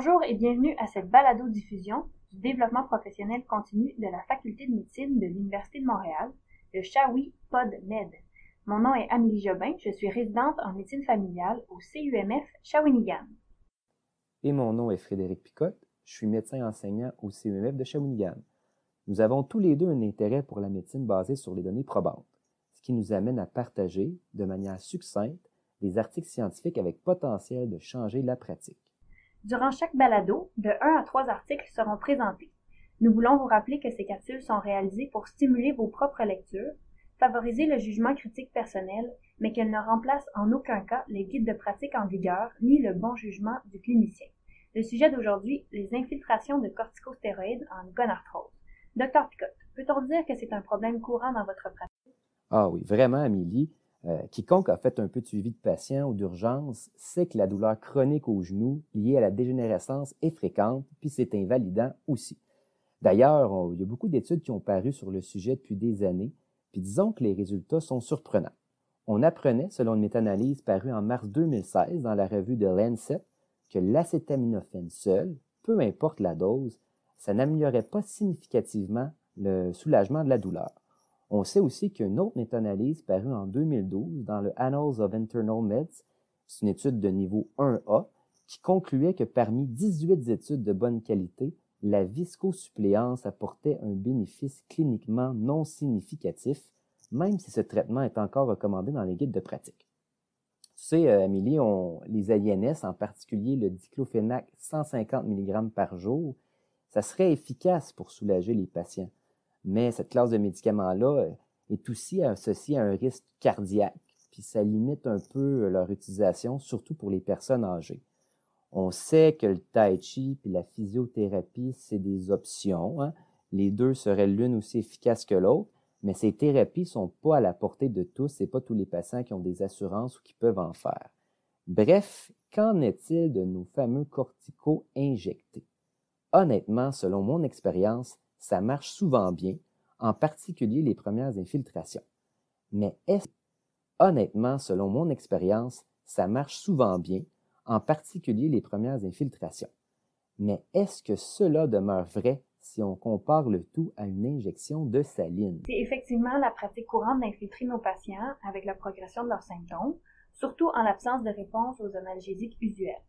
Bonjour et bienvenue à cette balado-diffusion du développement professionnel continu de la Faculté de médecine de l'Université de Montréal, le Shawi PodMed. Mon nom est Amélie Jobin, je suis résidente en médecine familiale au CUMF Shawinigan. Et mon nom est Frédéric Picotte, je suis médecin enseignant au CUMF de Shawinigan. Nous avons tous les deux un intérêt pour la médecine basée sur les données probantes, ce qui nous amène à partager, de manière succincte, des articles scientifiques avec potentiel de changer la pratique. Durant chaque balado, de 1 à 3 articles seront présentés. Nous voulons vous rappeler que ces capsules sont réalisées pour stimuler vos propres lectures, favoriser le jugement critique personnel, mais qu'elles ne remplacent en aucun cas les guides de pratique en vigueur ni le bon jugement du clinicien. Le sujet d'aujourd'hui, les infiltrations de corticostéroïdes en gonarthrose. Dr Picotte, peut-on dire que c'est un problème courant dans votre pratique? Ah oui, vraiment, Amélie. Quiconque a fait un peu de suivi de patient ou d'urgence sait que la douleur chronique au genou liée à la dégénérescence est fréquente, puis c'est invalidant aussi. D'ailleurs, il y a beaucoup d'études qui ont paru sur le sujet depuis des années, puis disons que les résultats sont surprenants. On apprenait, selon une méta-analyse parue en mars 2016 dans la revue de Lancet, que l'acétaminophène seul, peu importe la dose, ça n'améliorait pas significativement le soulagement de la douleur. On sait aussi qu'une autre méta-analyse parue en 2012 dans le Annals of Internal Medicine, c'est une étude de niveau 1A, qui concluait que parmi 18 études de bonne qualité, la viscosuppléance apportait un bénéfice cliniquement non significatif, même si ce traitement est encore recommandé dans les guides de pratique. Tu sais, Amélie, les INS, en particulier le diclofénac 150 mg par jour, ça serait efficace pour soulager les patients. Mais cette classe de médicaments-là est aussi associée à un risque cardiaque, puis ça limite un peu leur utilisation, surtout pour les personnes âgées. On sait que le tai chi et la physiothérapie, c'est des options, hein? Les deux seraient l'une aussi efficace que l'autre, mais ces thérapies ne sont pas à la portée de tous et pas tous les patients qui ont des assurances ou qui peuvent en faire. Bref, qu'en est-il de nos fameux corticos injectés? Honnêtement, selon mon expérience, ça marche souvent bien, en particulier les premières infiltrations. Mais honnêtement, selon mon expérience, ça marche souvent bien, en particulier les premières infiltrations. Mais est-ce que cela demeure vrai si on compare le tout à une injection de saline? C'est effectivement la pratique courante d'infiltrer nos patients avec la progression de leurs symptômes, surtout en l'absence de réponse aux analgésiques usuels.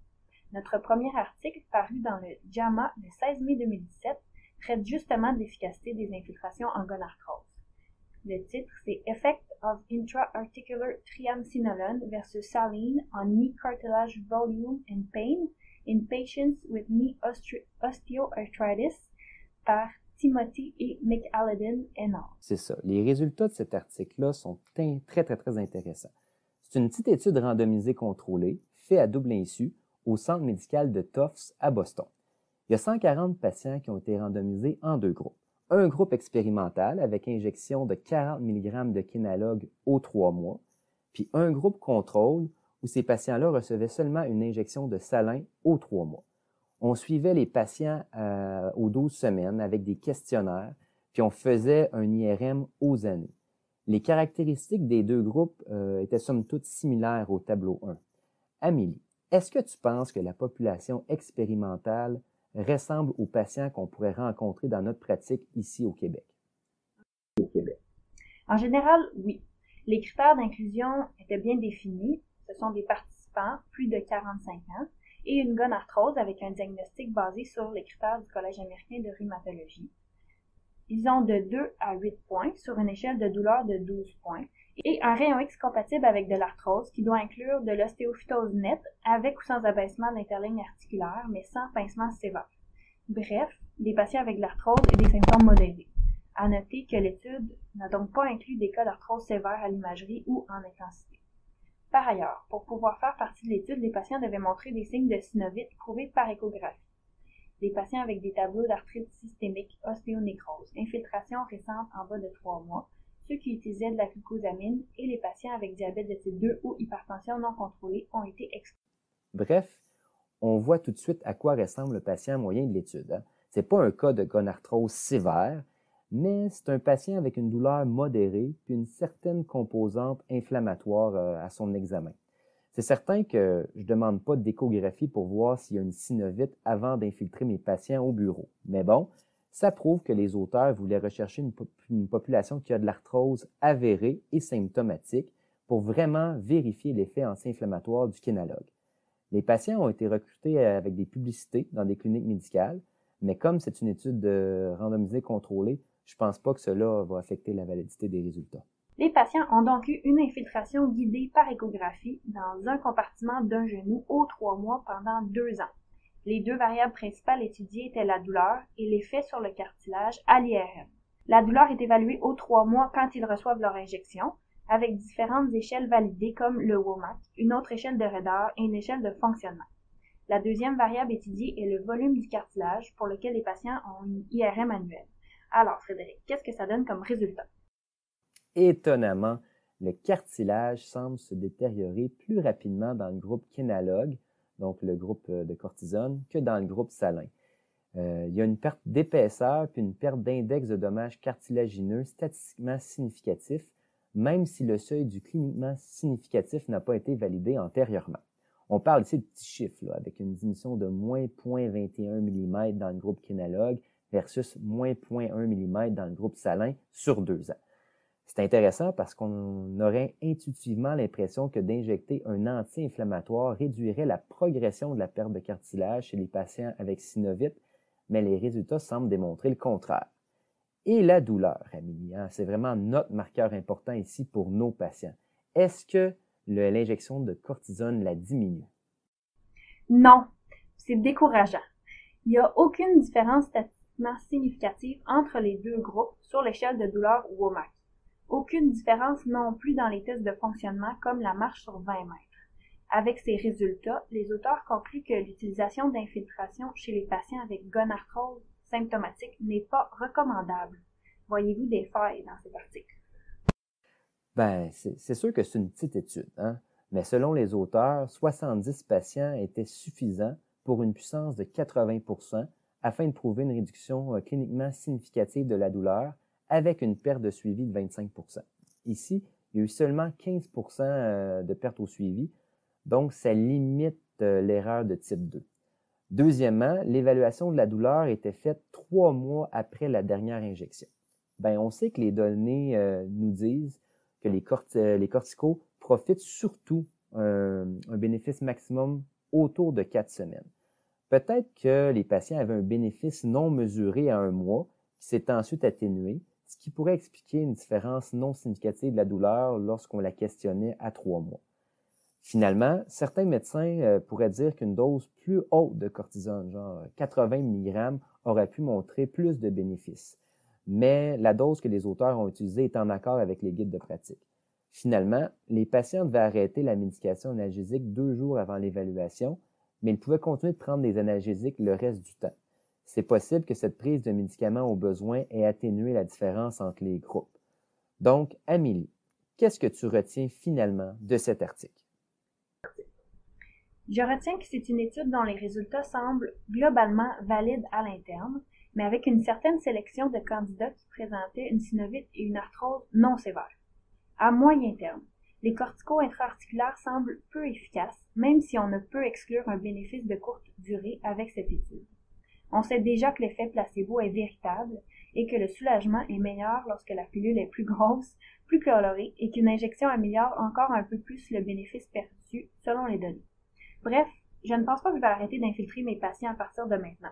Notre premier article, paru dans le JAMA le 16 mai 2017, traite justement de l'efficacité des infiltrations en gonarthrose. Le titre, c'est Effect of intra-articular triamcinolone versus saline on knee cartilage volume and pain in patients with knee osteoarthritis par Timothy et McAleden et al. C'est ça. Les résultats de cet article-là sont très intéressants. C'est une petite étude randomisée contrôlée, faite à double insu, au centre médical de Tufts à Boston. Il y a 140 patients qui ont été randomisés en deux groupes. Un groupe expérimental avec injection de 40 mg de kénalogue aux 3 mois, puis un groupe contrôle où ces patients-là recevaient seulement une injection de salin aux 3 mois. On suivait les patients aux 12 semaines avec des questionnaires, puis on faisait un IRM aux années. Les caractéristiques des deux groupes étaient somme toute similaires au tableau 1. Amélie, est-ce que tu penses que la population expérimentale ressemble aux patients qu'on pourrait rencontrer dans notre pratique ici au Québec? En général, oui. Les critères d'inclusion étaient bien définis. Ce sont des participants plus de 45 ans et une gonarthrose avec un diagnostic basé sur les critères du Collège américain de rhumatologie. Ils ont de 2 à 8 points sur une échelle de douleur de 12 points et un rayon X compatible avec de l'arthrose qui doit inclure de l'ostéophytose nette avec ou sans abaissement de l'interligne articulaire mais sans pincement sévère. Bref, des patients avec de l'arthrose et des symptômes modérés. À noter que l'étude n'a donc pas inclus des cas d'arthrose sévère à l'imagerie ou en intensité. Par ailleurs, pour pouvoir faire partie de l'étude, les patients devaient montrer des signes de synovite prouvés par échographie. Les patients avec des tableaux d'arthrite systémique, ostéonécrose, infiltration récente en bas de 3 mois, ceux qui utilisaient de la glucosamine et les patients avec diabète de type 2 ou hypertension non contrôlée ont été exclus. Bref, on voit tout de suite à quoi ressemble le patient moyen de l'étude. Hein? Ce n'est pas un cas de gonarthrose sévère, mais c'est un patient avec une douleur modérée puis une certaine composante inflammatoire à son examen. C'est certain que je ne demande pas d'échographie pour voir s'il y a une synovite avant d'infiltrer mes patients au bureau. Mais bon, ça prouve que les auteurs voulaient rechercher une population qui a de l'arthrose avérée et symptomatique pour vraiment vérifier l'effet anti-inflammatoire du kénalogue. Les patients ont été recrutés avec des publicités dans des cliniques médicales, mais comme c'est une étude randomisée contrôlée, je ne pense pas que cela va affecter la validité des résultats. Les patients ont donc eu une infiltration guidée par échographie dans un compartiment d'un genou aux 3 mois pendant 2 ans. Les 2 variables principales étudiées étaient la douleur et l'effet sur le cartilage à l'IRM. La douleur est évaluée aux 3 mois quand ils reçoivent leur injection, avec différentes échelles validées comme le WOMAC, une autre échelle de raideur et une échelle de fonctionnement. La deuxième variable étudiée est le volume du cartilage pour lequel les patients ont une IRM annuelle. Alors, Frédéric, qu'est-ce que ça donne comme résultat? Étonnamment, le cartilage semble se détériorer plus rapidement dans le groupe kénalogue, donc le groupe de cortisone, que dans le groupe salin. Il y a une perte d'épaisseur puis une perte d'index de dommages cartilagineux statistiquement significatif, même si le seuil du cliniquement significatif n'a pas été validé antérieurement. On parle ici de petits chiffres, là, avec une diminution de moins 0,21 mm dans le groupe kénalogue versus moins 0,1 mm dans le groupe salin sur 2 ans. C'est intéressant parce qu'on aurait intuitivement l'impression que d'injecter un anti-inflammatoire réduirait la progression de la perte de cartilage chez les patients avec synovite, mais les résultats semblent démontrer le contraire. Et la douleur, Amélie, c'est vraiment notre marqueur important ici pour nos patients. Est-ce que l'injection de cortisone la diminue? Non, c'est décourageant. Il n'y a aucune différence statistiquement significative entre les 2 groupes sur l'échelle de douleur WOMAC. Aucune différence non plus dans les tests de fonctionnement comme la marche sur 20 mètres. Avec ces résultats, les auteurs concluent que l'utilisation d'infiltration chez les patients avec gonarthrose symptomatique n'est pas recommandable. Voyez-vous des failles dans cet article? C'est sûr que c'est une petite étude, mais selon les auteurs, 70 patients étaient suffisants pour une puissance de 80% afin de prouver une réduction cliniquement significative de la douleur avec une perte de suivi de 25%. Ici, il y a eu seulement 15% de perte au suivi, donc ça limite l'erreur de type 2. Deuxièmement, l'évaluation de la douleur était faite 3 mois après la dernière injection. On sait que les données nous disent que les corticos profitent surtout un bénéfice maximum autour de 4 semaines. Peut-être que les patients avaient un bénéfice non mesuré à 1 mois qui s'est ensuite atténué, ce qui pourrait expliquer une différence non significative de la douleur lorsqu'on la questionnait à 3 mois. Finalement, certains médecins pourraient dire qu'une dose plus haute de cortisone, genre 80 mg, aurait pu montrer plus de bénéfices. Mais la dose que les auteurs ont utilisée est en accord avec les guides de pratique. Finalement, les patients devaient arrêter la médication analgésique 2 jours avant l'évaluation, mais ils pouvaient continuer de prendre des analgésiques le reste du temps. C'est possible que cette prise de médicaments au besoin ait atténué la différence entre les groupes. Donc, Amélie, qu'est-ce que tu retiens finalement de cet article? Je retiens que c'est une étude dont les résultats semblent globalement valides à l'interne, mais avec une certaine sélection de candidats qui présentaient une synovite et une arthrose non sévère. À moyen terme, les corticos intra-articulaires semblent peu efficaces, même si on ne peut exclure un bénéfice de courte durée avec cette étude. On sait déjà que l'effet placebo est véritable et que le soulagement est meilleur lorsque la pilule est plus grosse, plus colorée et qu'une injection améliore encore un peu plus le bénéfice perçu selon les données. Bref, je ne pense pas que je vais arrêter d'infiltrer mes patients à partir de maintenant.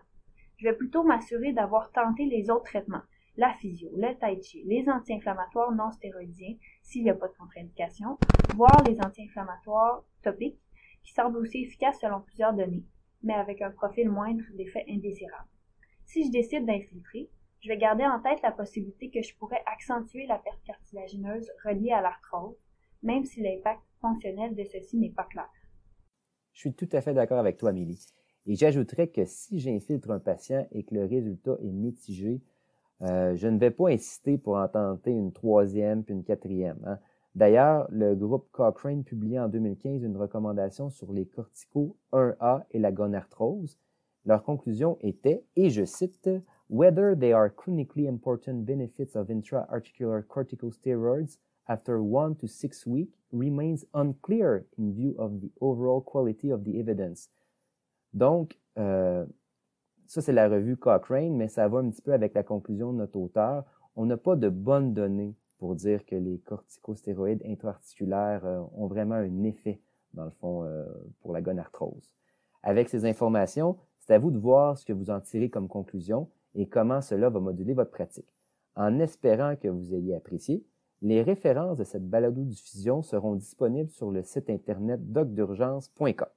Je vais plutôt m'assurer d'avoir tenté les autres traitements, la physio, le tai chi, les anti-inflammatoires non stéroïdiens s'il n'y a pas de contre-indication, voire les anti-inflammatoires topiques qui semblent aussi efficaces selon plusieurs données, mais avec un profil moindre d'effets indésirables. Si je décide d'infiltrer, je vais garder en tête la possibilité que je pourrais accentuer la perte cartilagineuse reliée à l'arthrose, même si l'impact fonctionnel de ceci n'est pas clair. Je suis tout à fait d'accord avec toi, Amélie. Et j'ajouterais que si j'infiltre un patient et que le résultat est mitigé, je ne vais pas insister pour en tenter une 3e puis une 4e. D'ailleurs, le groupe Cochrane publiait en 2015 une recommandation sur les corticos 1A et la gonarthrose. Leur conclusion était, et je cite, « Whether there are clinically important benefits of intra-articular corticosteroids after 1 to 6 weeks remains unclear in view of the overall quality of the evidence. Donc, ça, c'est la revue Cochrane, mais ça va un petit peu avec la conclusion de notre auteur. On n'a pas de bonnes données pour dire que les corticostéroïdes intra-articulaires ont vraiment un effet, dans le fond, pour la gonarthrose. Avec ces informations, c'est à vous de voir ce que vous en tirez comme conclusion et comment cela va moduler votre pratique. En espérant que vous ayez apprécié, les références de cette balado-diffusion seront disponibles sur le site internet docdurgence.com.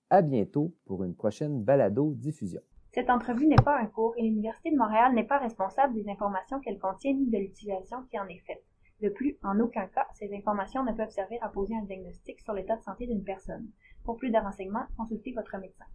À bientôt pour une prochaine balado-diffusion. Cette entrevue n'est pas un cours et l'Université de Montréal n'est pas responsable des informations qu'elle contient ni de l'utilisation qui en est faite. De plus, en aucun cas, ces informations ne peuvent servir à poser un diagnostic sur l'état de santé d'une personne. Pour plus de renseignements, consultez votre médecin.